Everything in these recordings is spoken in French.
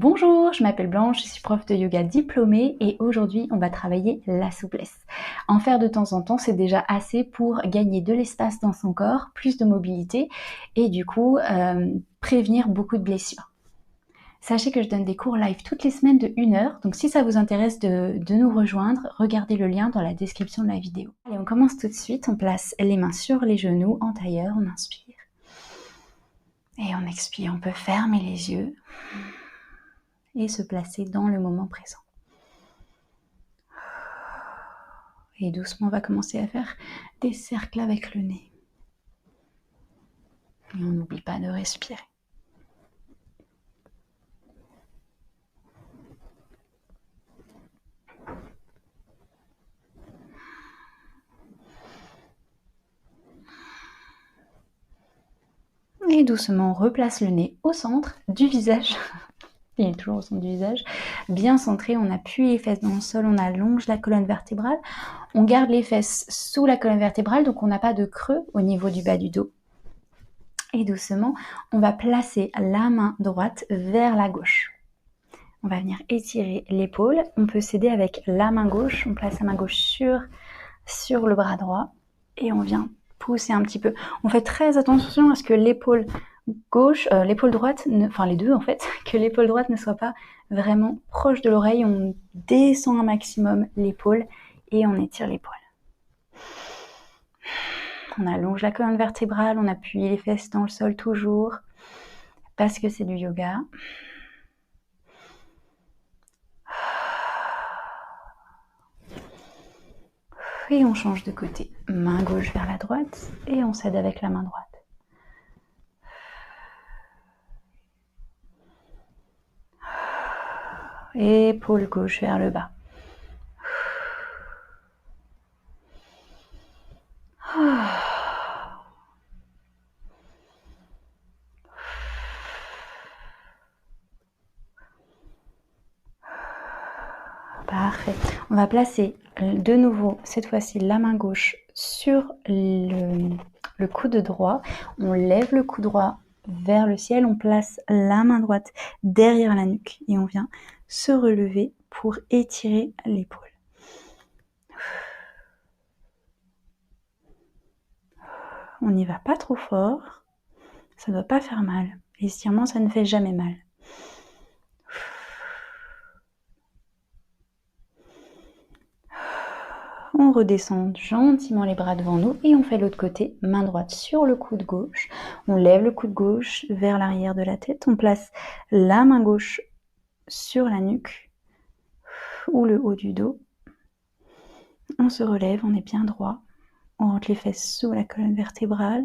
Bonjour, je m'appelle Blanche, je suis prof de yoga diplômée et aujourd'hui on va travailler la souplesse. En faire de temps en temps, c'est déjà assez pour gagner de l'espace dans son corps, plus de mobilité et du coup prévenir beaucoup de blessures. Sachez que je donne des cours live toutes les semaines de 1 heure, donc si ça vous intéresse de nous rejoindre, regardez le lien dans la description de la vidéo. Allez, on commence tout de suite, on place les mains sur les genoux en tailleur, on inspire. Et on expire, on peut fermer les yeux et se placer dans le moment présent. Et doucement, on va commencer à faire des cercles avec le nez. Et on n'oublie pas de respirer. Et doucement, on replace le nez au centre du visage. Il est toujours au centre du visage. Bien centré, on appuie les fesses dans le sol, on allonge la colonne vertébrale. On garde les fesses sous la colonne vertébrale, donc on n'a pas de creux au niveau du bas du dos. Et doucement, on va placer la main droite vers la gauche. On va venir étirer l'épaule. On peut s'aider avec la main gauche. On place la main gauche sur le bras droit. Et on vient pousser un petit peu. On fait très attention à ce que l'épaule gauche, l'épaule droite, enfin les deux en fait, que l'épaule droite ne soit pas vraiment proche de l'oreille. On descend un maximum l'épaule et on étire l'épaule. On allonge la colonne vertébrale, on appuie les fesses dans le sol toujours, parce que c'est du yoga. Et on change de côté. Main gauche vers la droite et on s'aide avec la main droite. Épaule gauche vers le bas. Parfait. On va placer de nouveau, cette fois-ci, la main gauche sur le coude droit. On lève le coude droit vers le ciel. On place la main droite derrière la nuque et on vient se relever pour étirer l'épaule. On n'y va pas trop fort. Ça ne doit pas faire mal. L'étirement, ça ne fait jamais mal. On redescend gentiment les bras devant nous et on fait l'autre côté, main droite sur le coude gauche. On lève le coude gauche vers l'arrière de la tête. On place la main gauche sur la nuque ou le haut du dos. On se relève, on est bien droit. On rentre les fesses sous la colonne vertébrale.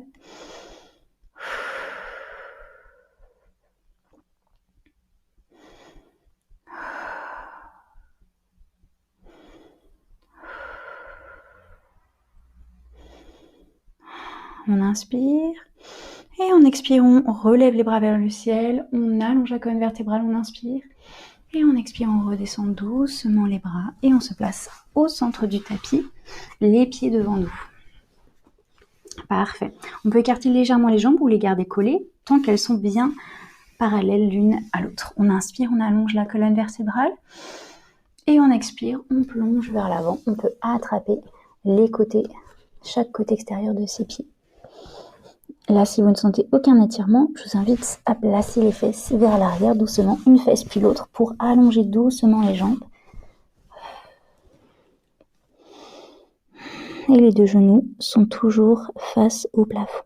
On inspire et en expirant, on relève les bras vers le ciel, on allonge la colonne vertébrale, on inspire et en expirant, on redescend doucement les bras et on se place au centre du tapis, les pieds devant nous. Parfait. On peut écarter légèrement les jambes ou les garder collées tant qu'elles sont bien parallèles l'une à l'autre. On inspire, on allonge la colonne vertébrale et on expire, on plonge vers l'avant. On peut attraper les côtés, chaque côté extérieur de ses pieds. Là, si vous ne sentez aucun étirement, je vous invite à placer les fesses vers l'arrière doucement, une fesse puis l'autre, pour allonger doucement les jambes. Et les deux genoux sont toujours face au plafond.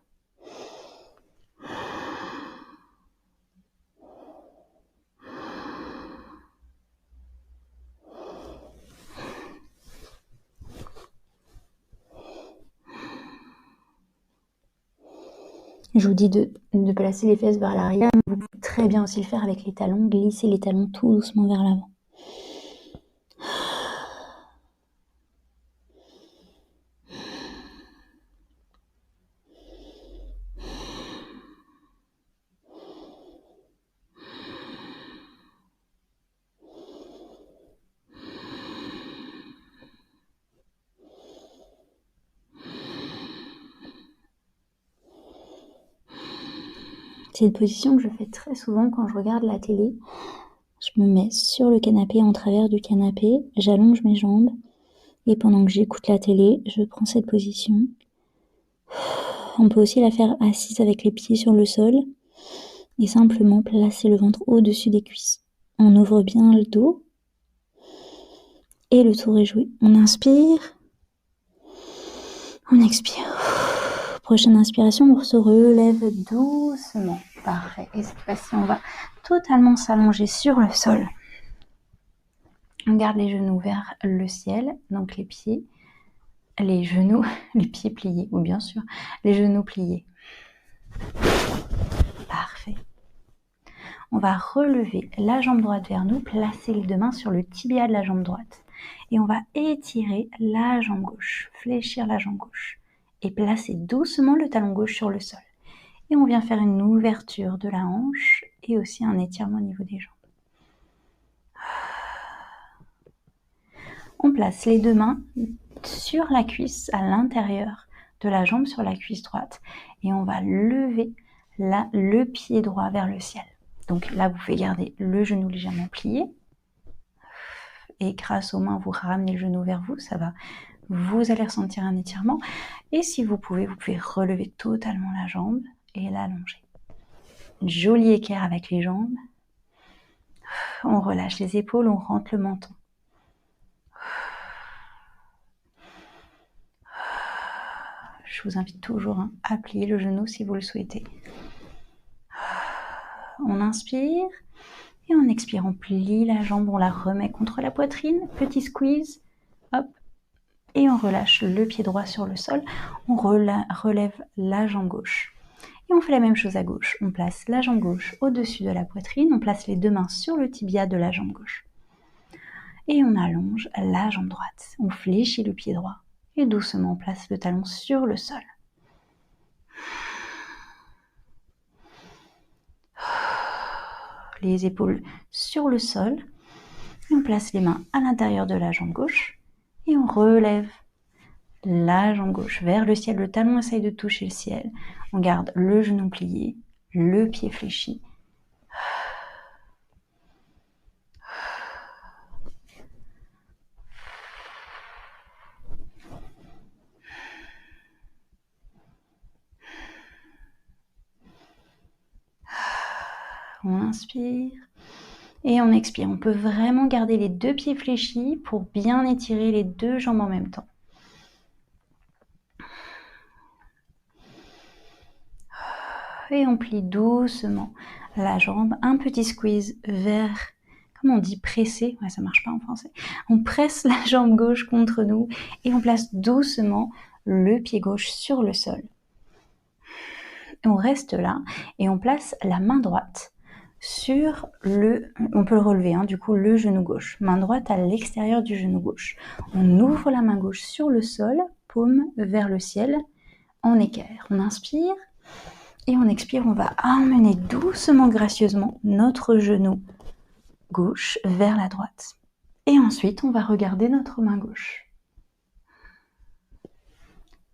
Je vous dis de placer les fesses vers l'arrière. Vous pouvez très bien aussi le faire avec les talons. Glisser les talons tout doucement vers l'avant. C'est une position que je fais très souvent quand je regarde la télé. Je me mets sur le canapé, en travers du canapé, j'allonge mes jambes et pendant que j'écoute la télé, je prends cette position. On peut aussi la faire assise avec les pieds sur le sol et simplement placer le ventre au-dessus des cuisses. On ouvre bien le dos et le tour est joué. On inspire, on expire. Prochaine inspiration, on se relève doucement. Parfait. Et cette fois-ci, on va totalement s'allonger sur le sol. On garde les genoux vers le ciel, donc les pieds, les genoux, les pieds pliés, ou bien sûr, les genoux pliés. Parfait. On va relever la jambe droite vers nous, placer les deux mains sur le tibia de la jambe droite. Et on va étirer la jambe gauche, fléchir la jambe gauche. Et placer doucement le talon gauche sur le sol. Et on vient faire une ouverture de la hanche et aussi un étirement au niveau des jambes. On place les deux mains sur la cuisse, à l'intérieur de la jambe, sur la cuisse droite. Et on va lever le pied droit vers le ciel. Donc là, vous pouvez garder le genou légèrement plié. Et grâce aux mains, vous ramenez le genou vers vous. Ça va, vous allez ressentir un étirement. Et si vous pouvez relever totalement la jambe et l'allonger. Joli équerre avec les jambes. On relâche les épaules, on rentre le menton. Je vous invite toujours à plier le genou si vous le souhaitez. On inspire et on expire, on plie la jambe, on la remet contre la poitrine, petit squeeze, hop, et on relâche le pied droit sur le sol, on relève la jambe gauche. Et on fait la même chose à gauche, on place la jambe gauche au-dessus de la poitrine, on place les deux mains sur le tibia de la jambe gauche. Et on allonge la jambe droite, on fléchit le pied droit, et doucement on place le talon sur le sol. Les épaules sur le sol, et on place les mains à l'intérieur de la jambe gauche, et on relève la jambe gauche vers le ciel, le talon essaye de toucher le ciel, on garde le genou plié, le pied fléchi. On inspire et on expire. On peut vraiment garder les deux pieds fléchis pour bien étirer les deux jambes en même temps. Et on plie doucement la jambe, un petit squeeze vers, comment on dit, presser, ouais, ça marche pas en français. On presse la jambe gauche contre nous et on place doucement le pied gauche sur le sol. On reste là et on place la main droite sur on peut le relever, du coup le genou gauche, main droite à l'extérieur du genou gauche. On ouvre la main gauche sur le sol, paume vers le ciel, en équerre. On inspire et on expire, on va emmener doucement, gracieusement notre genou gauche vers la droite. Et ensuite, on va regarder notre main gauche.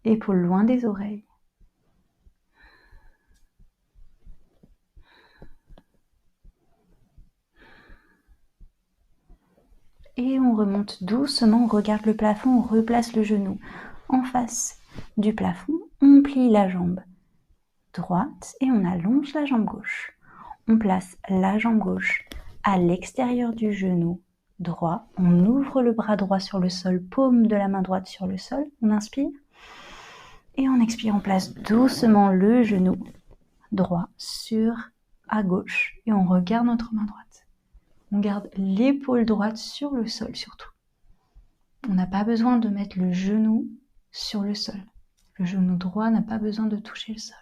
Épaules loin des oreilles. Et on remonte doucement, on regarde le plafond, on replace le genou en face du plafond, on plie la jambe droite et on allonge la jambe gauche. On place la jambe gauche à l'extérieur du genou droit, on ouvre le bras droit sur le sol, paume de la main droite sur le sol, on inspire et on expire, on place doucement le genou droit à gauche et on regarde notre main droite. On garde l'épaule droite sur le sol surtout. On n'a pas besoin de mettre le genou sur le sol. Le genou droit n'a pas besoin de toucher le sol.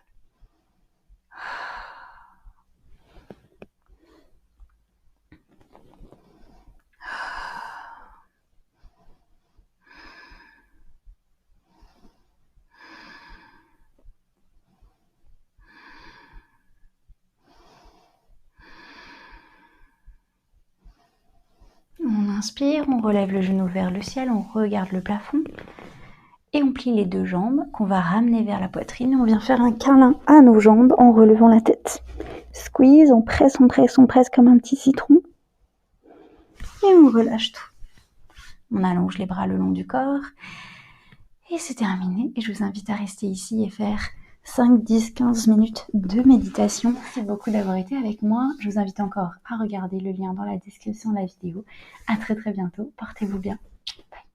On inspire, on relève le genou vers le ciel, on regarde le plafond et on plie les deux jambes qu'on va ramener vers la poitrine. On vient faire un câlin à nos jambes en relevant la tête. Squeeze, on presse comme un petit citron. et on relâche tout. On allonge les bras le long du corps. Et c'est terminé. Et je vous invite à rester ici et faire 5, 10, 15 minutes de méditation. Merci beaucoup d'avoir été avec moi. Je vous invite encore à regarder le lien dans la description de la vidéo. À très très bientôt. Portez-vous bien. Bye.